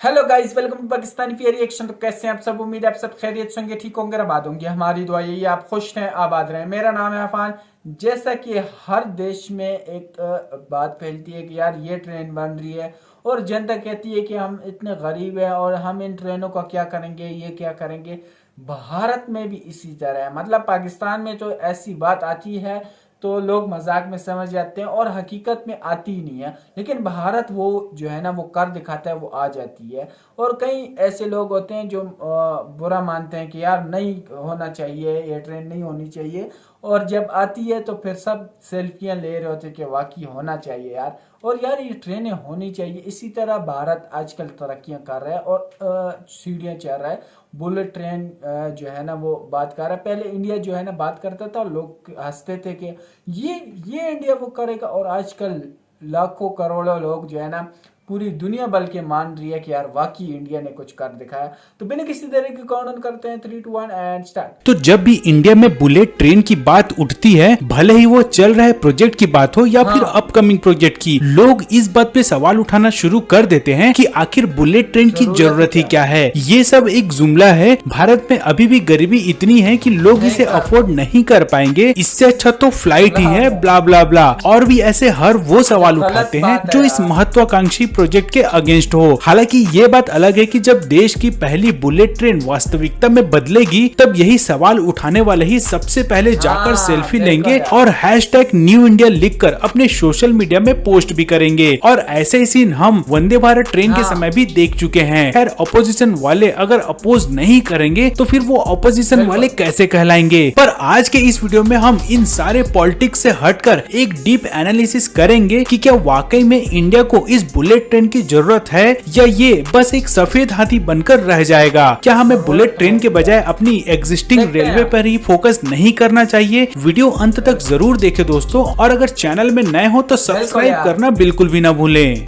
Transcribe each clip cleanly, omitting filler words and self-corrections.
Hello guys, welcome to Pakistani fear reaction. तो कैसे हैं आप सब? उम्मीद है आप सब खैरियत से होंगे, ठीक होंगे, आबाद होंगे। हमारी दुआ यही है आप खुश रहें, आबाद रहें। मेरा नाम है अफान। जैसा कि हर देश में एक बात फैलती है कि यार ये ट्रेन बन रही है और जनता कहती है कि हम इतने गरीब हैं और हम इन ट्रेनों का क्या करेंगे, ये क्या करेंगे। भारत में भी इसी तरह है। मतलब पाकिस्तान में तो ऐसी बात आती है तो लोग मजाक में समझ जाते हैं और हकीकत में आती ही नहीं है, लेकिन भारत वो जो है ना वो कर दिखाता है, वो आ जाती है। और कई ऐसे लोग होते हैं जो बुरा मानते हैं कि यार नहीं होना चाहिए, ये ट्रेन नहीं होनी चाहिए, और जब आती है तो फिर सब सेल्फियां ले रहे होते हैं कि वाकई होना चाहिए यार। और यार ये ट्रेनें होनी चाहिए। इसी तरह भारत आजकल तरक्कियां कर रहा है और सीढ़ियां चढ़ रहा है। बुलेट ट्रेन जो है ना वो बात कर रहा है। पहले इंडिया जो है ना बात करता था, लोग हंसते थे कि ये इंडिया वो करेगा, और आजकल लाखों करोड़ों लोग जो है ना पूरी दुनिया बल्कि मान रही है कि यार वाकई इंडिया ने कुछ कर दिखाया। तो बिना किसी तरह की काउंट करते हैं 3, 2, 1 एंड स्टार्ट। तो जब भी इंडिया में बुलेट ट्रेन की बात उठती है, भले ही वो चल रहे प्रोजेक्ट की बात हो या फिर अपकमिंग प्रोजेक्ट की, लोग इस बात पे सवाल उठाना शुरू कर देते हैं कि आखिर बुलेट ट्रेन की जरूरत ही क्या है। ये सब एक जुमला है। भारत में अभी भी गरीबी इतनी है कि लोग इसे अफोर्ड नहीं कर पाएंगे, इससे अच्छा तो फ्लाइट ही है, ब्ला ब्ला ब्ला। और भी ऐसे हर वो सवाल उठाते हैं जो इस महत्वाकांक्षी प्रोजेक्ट के अगेंस्ट हो। हालांकि ये बात अलग है कि जब देश की पहली बुलेट ट्रेन वास्तविकता में बदलेगी, तब यही सवाल उठाने वाले ही सबसे पहले जाकर सेल्फी लेंगे और हैशटैग न्यू इंडिया लिखकर अपने सोशल मीडिया में पोस्ट भी करेंगे। और ऐसे ही सीन हम वंदे भारत ट्रेन के समय भी देख चुके हैं। खैर, अपोजिशन वाले अगर अपोज नहीं करेंगे तो फिर वो अपोजिशन वाले कैसे कहलाएंगे। पर आज के इस वीडियो में हम इन सारे पॉलिटिक्स से हटकर एक डीप एनालिसिस करेंगे कि क्या वाकई में इंडिया को इस बुलेट ट्रेन की जरूरत है या ये बस एक सफेद हाथी बनकर रह जाएगा। क्या हमें बुलेट ट्रेन के बजाय अपनी एग्जिस्टिंग रेलवे पर ही फोकस नहीं करना चाहिए? वीडियो अंत तक जरूर देखें दोस्तों, और अगर चैनल में नए हो तो सब्सक्राइब करना बिल्कुल भी ना भूलें।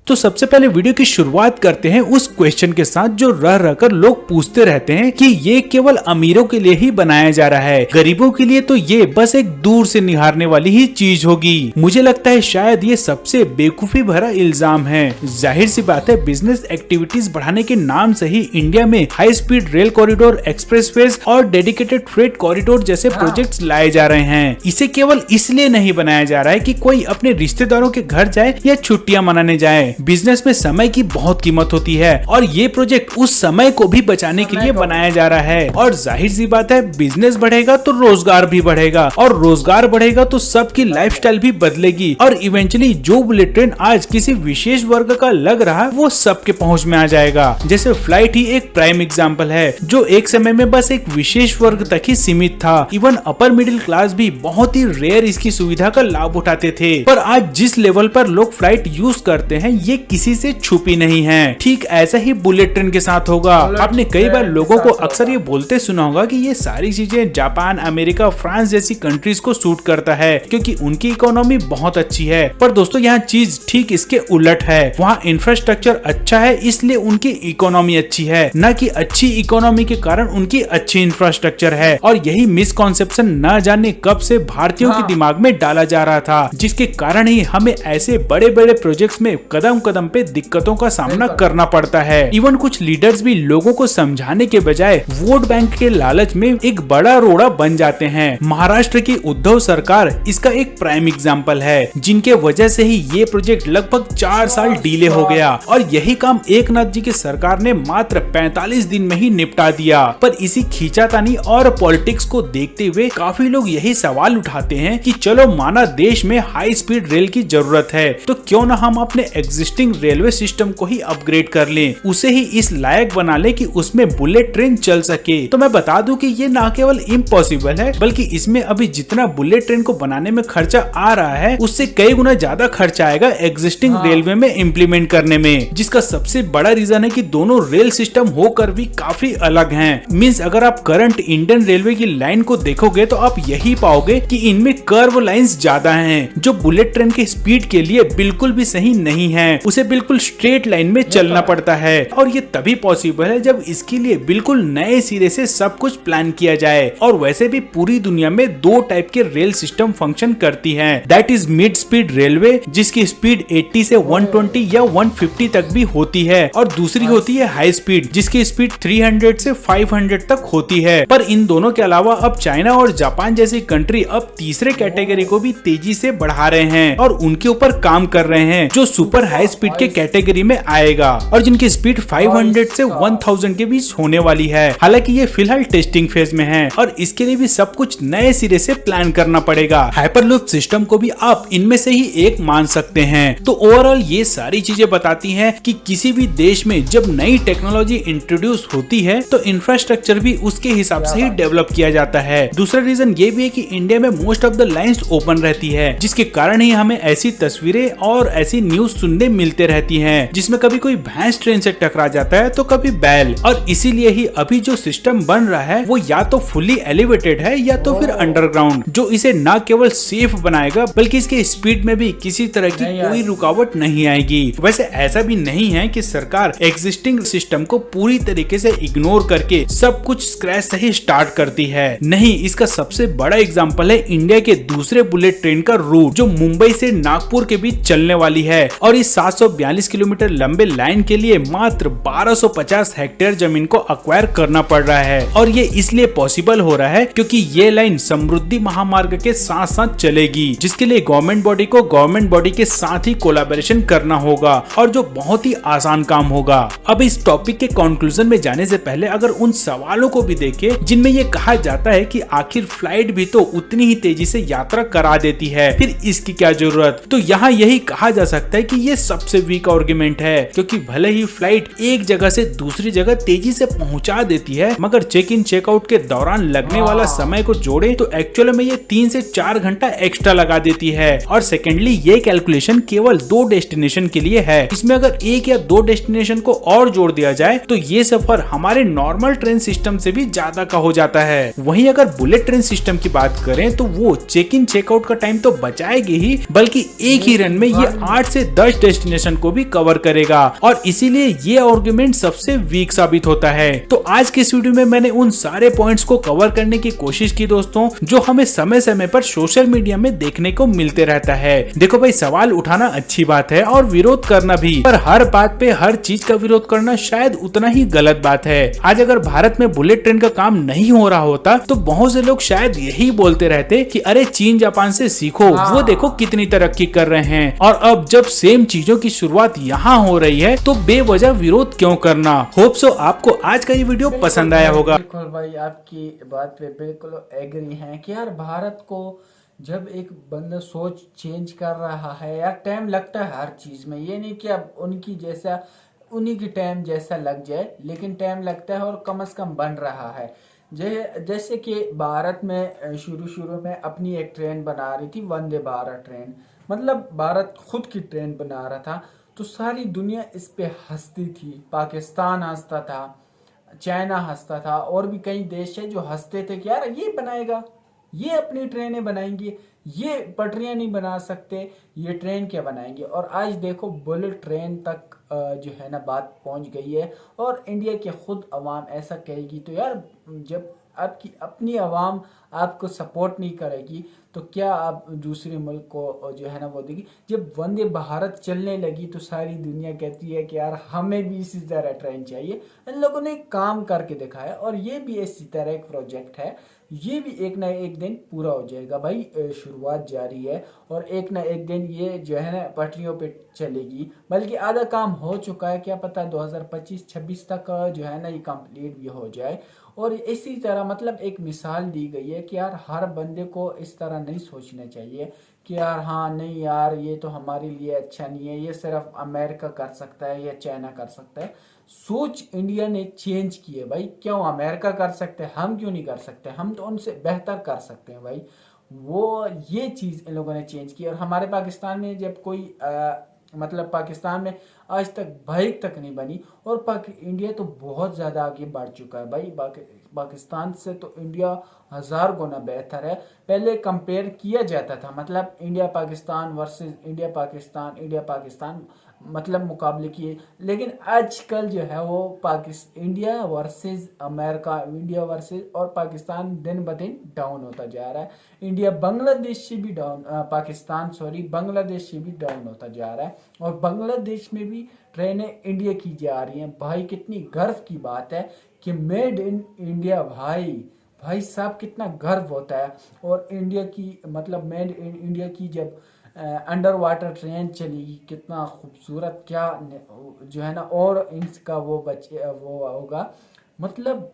तो सबसे पहले वीडियो की शुरुआत करते हैं उस क्वेश्चन के साथ जो रह रहकर लोग पूछते रहते हैं कि ये केवल अमीरों के लिए ही बनाया जा रहा है, गरीबों के लिए तो ये बस एक दूर से निहारने वाली ही चीज होगी। मुझे लगता है शायद ये सबसे बेवकूफी भरा इल्जाम है। जाहिर सी बात है, बिजनेस एक्टिविटीज बढ़ाने के नाम से ही इंडिया में high speed rail corridor, expressways और डेडिकेटेड फ्रेट कॉरिडोर जैसे प्रोजेक्ट्स लाए जा रहे हैं। इसे केवल इसलिए नहीं बनाया जा रहा है कि कोई अपने रिश्तेदारों के घर जाए या छुट्टियां मनाने जाए। बिजनेस में समय की बहुत कीमत होती है और ये प्रोजेक्ट उस समय को भी बचाने के लिए बनाया जा रहा है। और जाहिर सी बात है, बिजनेस बढ़ेगा तो रोजगार भी बढ़ेगा, और रोजगार बढ़ेगा तो सबकी लाइफस्टाइल भी बदलेगी, और इवेंचुअली जो बुलेट ट्रेन आज किसी विशेष वर्ग का लग रहा है वो सबके पहुंच में आ जाएगा। जैसे फ्लाइट ही एक प्राइम एग्जाम्पल है, जो एक समय में बस एक विशेष वर्ग तक ही सीमित था। इवन अपर मिडिल क्लास भी बहुत ही रेयर इसकी सुविधा का लाभ उठाते थे। पर आज जिस लेवल पर लोग फ्लाइट यूज करते हैं ये किसी से छुपी नहीं है। ठीक ऐसा ही बुलेट ट्रेन के साथ होगा। आपने कई बार लोगों को अक्सर ये बोलते सुना होगा कि ये सारी चीजें जापान, अमेरिका, फ्रांस जैसी कंट्रीज को सूट करता है क्योंकि उनकी इकोनॉमी बहुत अच्छी है। पर दोस्तों यहाँ चीज ठीक इसके उलट है। वहाँ इंफ्रास्ट्रक्चर अच्छा है इसलिए उनकी इकोनॉमी अच्छी है, न कि अच्छी इकोनॉमी के कारण उनकी अच्छी इंफ्रास्ट्रक्चर है। और यही मिसकॉन्सेप्शन न जाने कब से भारतीयों के दिमाग में डाला जा रहा था, जिसके कारण ही हमें ऐसे बड़े बड़े प्रोजेक्ट्स में कदम कदम पे दिक्कतों का सामना करना पड़ता है। इवन कुछ लीडर्स भी लोगों को समझाने के बजाय वोट बैंक के लालच में एक बड़ा रोड़ा बन जाते हैं। महाराष्ट्र की उद्धव सरकार इसका एक प्राइम एग्जांपल है, जिनके वजह से ही ये प्रोजेक्ट लगभग 4 साल डिले हो गया, और यही काम एकनाथ जी की सरकार ने मात्र 45 दिन में ही निपटा दिया। पर इसी खींचातानी और पॉलिटिक्स को देखते हुए काफी लोग यही सवाल उठाते हैं कि चलो माना देश में हाई स्पीड रेल की जरूरत है, तो क्यों न हम अपने एग्जिस्टिंग रेलवे सिस्टम को ही अपग्रेड कर लें, उसे ही इस लायक बना ले कि उसमें बुलेट ट्रेन चल सके। तो मैं बता दूं कि ये न केवल इम्पॉसिबल है, बल्कि इसमें अभी जितना बुलेट ट्रेन को बनाने में खर्चा आ रहा है उससे कई गुना ज्यादा खर्चा आएगा एग्जिस्टिंग रेलवे में इम्प्लीमेंट करने में, जिसका सबसे बड़ा रीजन है कि दोनों रेल सिस्टम होकर भी काफी अलग हैं। मींस अगर आप करंट इंडियन रेलवे की लाइन को देखोगे तो आप यही पाओगे कि इनमें कर्व लाइंस ज्यादा हैं, जो बुलेट ट्रेन के स्पीड के लिए बिल्कुल भी सही नहीं है। हैं उसे बिल्कुल स्ट्रेट लाइन में चलना पड़ता है, और ये तभी पॉसिबल है जब इसके लिए बिल्कुल नए सिरे से सब कुछ प्लान किया जाए। और वैसे भी पूरी दुनिया में दो टाइप के रेल सिस्टम फंक्शन करती हैं, that is mid speed railway जिसकी स्पीड 80 से 120 या 150 तक भी होती है, और दूसरी होती है हाई स्पीड जिसकी स्पीड 300 से 500 तक होती है। पर इन दोनों के अलावा अब चाइना और जापान जैसी कंट्री अब तीसरे कैटेगरी को भी तेजी से बढ़ा रहे हैं और उनके ऊपर काम कर रहे हैं, जो सुपर हाई स्पीड के कैटेगरी में आएगा और जिनकी स्पीड 500 से 1000 के बीच होने वाली है। हालांकि ये फिलहाल टेस्टिंग फेज में है और इसके लिए भी सब कुछ नए सिरे से प्लान करना पड़ेगा। हाइपरलूप सिस्टम को भी आप इनमें से ही एक मान सकते हैं। तो ओवरऑल ये सारी चीजें बताती हैं कि किसी भी देश में जब नई टेक्नोलॉजी इंट्रोड्यूस होती है तो इंफ्रास्ट्रक्चर भी उसके हिसाब से ही डेवलप किया जाता है। दूसरा रीजन ये भी है कि इंडिया में most of the lines open रहती है, जिसके कारण ही हमें ऐसी तस्वीरें और ऐसी न्यूज सुनने मिलते रहती हैं जिसमें कभी कोई भैंस ट्रेन से टकरा जाता है तो कभी बैल। और इसीलिए ही अभी जो सिस्टम बन रहा है वो या तो फुली एलिवेटेड है या तो फिर अंडरग्राउंड, जो इसे न केवल सेफ बनाएगा बल्कि इसके स्पीड में भी किसी तरह की कोई रुकावट नहीं आएगी। वैसे ऐसा भी नहीं है कि सरकार एग्जिस्टिंग सिस्टम को पूरी तरीके से इग्नोर करके सब कुछ स्क्रैच से ही स्टार्ट करती है। नहीं, इसका सबसे बड़ा एग्जांपल है इंडिया के दूसरे बुलेट ट्रेन का रूट जो मुंबई से नागपुर के बीच चलने वाली है, और इस 742 किलोमीटर लंबे लाइन के लिए मात्र 1250 हेक्टेयर जमीन को अक्वायर करना पड़ रहा है। और ये इसलिए पॉसिबल हो रहा है क्योंकि ये लाइन समृद्धि महामार्ग के साथ साथ चलेगी, जिसके लिए गवर्नमेंट बॉडी को गवर्नमेंट बॉडी के साथ ही कोलैबोरेशन करना होगा, और जो बहुत ही आसान काम होगा। अब इस टॉपिक के कंक्लूजन में जाने से पहले अगर उन सवालों को भी देखें जिनमें ये कहा जाता है कि आखिर फ्लाइट भी तो उतनी ही तेजी से यात्रा करा देती है, फिर इसकी क्या जरूरत, तो यहाँ यही कहा जा सकता है कि ये सबसे वीक आर्गुमेंट है, क्योंकि भले ही फ्लाइट एक जगह से दूसरी जगह तेजी से पहुंचा देती है, मगर चेक इन चेकआउट के दौरान लगने वाला समय को जोड़े तो एक्चुअल में ये 3 से 4 घंटा एक्स्ट्रा लगा देती है। और सेकेंडली ये कैलकुलेशन केवल 2 डेस्टिनेशन के लिए है, इसमें अगर 1 या 2 डेस्टिनेशन को और जोड़ दिया जाए तो ये सफर हमारे नॉर्मल ट्रेन सिस्टम से भी ज्यादा का हो जाता है। वहीं अगर बुलेट ट्रेन सिस्टम की बात करें तो वो चेक इन चेकआउट का टाइम तो बचाएगी ही, बल्कि एक ही रन में ये 8 से 10 डेस्टिनेशन को भी कवर करेगा, और इसीलिए ये आर्गुमेंट सबसे वीक साबित होता है। तो आज के इस वीडियो में मैंने उन सारे पॉइंट्स को कवर करने की कोशिश की दोस्तों, जो हमें समय समय पर सोशल मीडिया में देखने को मिलते रहता है। देखो भाई, सवाल उठाना अच्छी बात है और विरोध करना भी, पर हर बात पे हर चीज का विरोध करना शायद उतना ही गलत बात है। आज अगर भारत में बुलेट ट्रेन का काम नहीं हो रहा होता तो बहुत से लोग शायद यही बोलते रहते कि अरे चीन जापान से सीखो, वो देखो कितनी तरक्की कर रहे हैं। और अब जब सेम चीजों की शुरुआत यहाँ हो रही है तो बेवजह विरोध क्यों करना। होप सो आपको आज का ये वीडियो पसंद आया होगा। बिल्कुल भाई, आपकी बात पे बिल्कुल एग्री हैं कि यार भारत को जब एक बंदा सोच चेंज कर रहा है यार, टाइम लगता है हर चीज में। ये नहीं कि अब उन्हीं की टाइम जैसा लग जाए, लेकिन टाइम लगता है और कम से कम बन रहा है। जैसे कि भारत में शुरू में अपनी एक ट्रेन बना रही थी, वंदे भारत ट्रेन, मतलब भारत खुद की ट्रेन बना रहा था, तो सारी दुनिया इस पे हंसती थी। पाकिस्तान हंसता था, चाइना हंसता था, और भी कई देश है जो हंसते थे कि यार ये बनाएगा, ये अपनी ट्रेनें बनाएंगे, ये पटरियां नहीं बना सकते, ये ट्रेन क्या बनाएंगे। और आज देखो बुलेट ट्रेन तक जो है ना बात पहुंच गई है, और इंडिया के खुद अवाम ऐसा कहेगी तो यार, जब आपकी अपनी अवाम आपको सपोर्ट नहीं करेगी तो क्या आप दूसरे मुल्क को जो है ना वो देगी। जब वंदे भारत चलने लगी तो सारी दुनिया कहती है कि यार हमें भी इसी तरह ट्रेन चाहिए। इन लोगों ने काम करके दिखाया, और ये भी इसी तरह एक प्रोजेक्ट है, ये भी एक ना एक दिन पूरा हो जाएगा भाई। शुरुआत जारी है और एक ना एक दिन ये जो है ना पटरियों पे चलेगी, बल्कि आधा काम हो चुका है, क्या पता 2025-26 तक जो है ना ये कंप्लीट भी हो जाए। और इसी तरह मतलब एक मिसाल दी गई है कि यार हर बंदे को इस तरह नहीं सोचना चाहिए कि यार हाँ नहीं यार ये तो हमारे लिए अच्छा नहीं है, ये सिर्फ अमेरिका कर सकता है या चाइना कर सकता है। सोच इंडिया ने चेंज की है भाई। क्यों अमेरिका कर सकते हैं, हम क्यों नहीं कर सकते? हम तो उनसे बेहतर कर सकते हैं भाई। वो ये चीज़ इन लोगों ने चेंज की। और हमारे पाकिस्तान में जब कोई मतलब पाकिस्तान में आज तक बाइक तक नहीं बनी, और इंडिया तो बहुत ज़्यादा आगे बढ़ चुका है भाई। पाकिस्तान से तो इंडिया 1000 गुना बेहतर है। पहले कंपेयर किया जाता था, मतलब India Pakistan versus India Pakistan मतलब मुकाबले किए। लेकिन आजकल जो है वो India versus America, India versus और पाकिस्तान दिन ब दिन डाउन होता जा रहा है। इंडिया बांग्लादेश से भी डाउन, पाकिस्तान सॉरी बांग्लादेश से भी डाउन होता जा रहा है। और बांग्लादेश में भी ट्रेनें इंडिया की जा रही हैं। भाई कितनी गर्व की बात है कि मेड इन इंडिया। भाई साहब कितना गर्व होता है। और इंडिया की मतलब मेड इन इंडिया की जब अंडर वाटर ट्रेन चलेगी कितना खूबसूरत, क्या जो है ना, और इसका वो होगा मतलब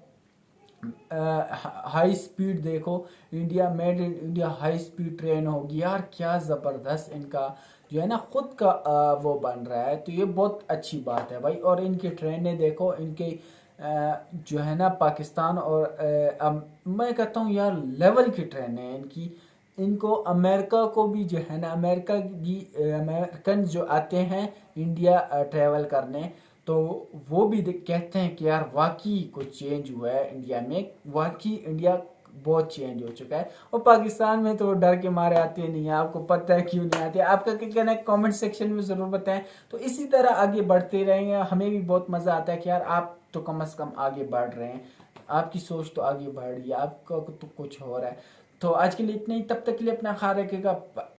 हाई स्पीड। देखो India made in India high speed train होगी यार, क्या ज़बरदस्त इनका जो है ना खुद का वो बन रहा है। तो ये बहुत अच्छी बात है भाई। और इनकी ट्रेनें देखो, इनके जो है ना पाकिस्तान और मैं कहता हूँ यार लेवल की ट्रेनें हैं इनकी। इनको अमेरिका को भी जो है ना, अमेरिकन जो आते हैं इंडिया ट्रैवल करने, तो वो भी कहते हैं कि यार वाकई कुछ चेंज हुआ है इंडिया में, वाकई इंडिया बहुत चेंज हो चुका है। और पाकिस्तान में तो डर के मारे आते नहीं है, आपको पता है क्यों नहीं आते। आपका क्या कहना है कमेंट सेक्शन में ज़रूर बताएं। तो इसी तरह आगे बढ़ते रहेंगे, हमें भी बहुत मज़ा आता है कि यार आप तो कम से कम आगे बढ़ रहे हैं, आपकी सोच तो आगे बढ़ रही है, आपका तो कुछ हो रहा है। तो आज के लिए इतना ही, तब तक के लिए अपना ख्याल रखिएगा।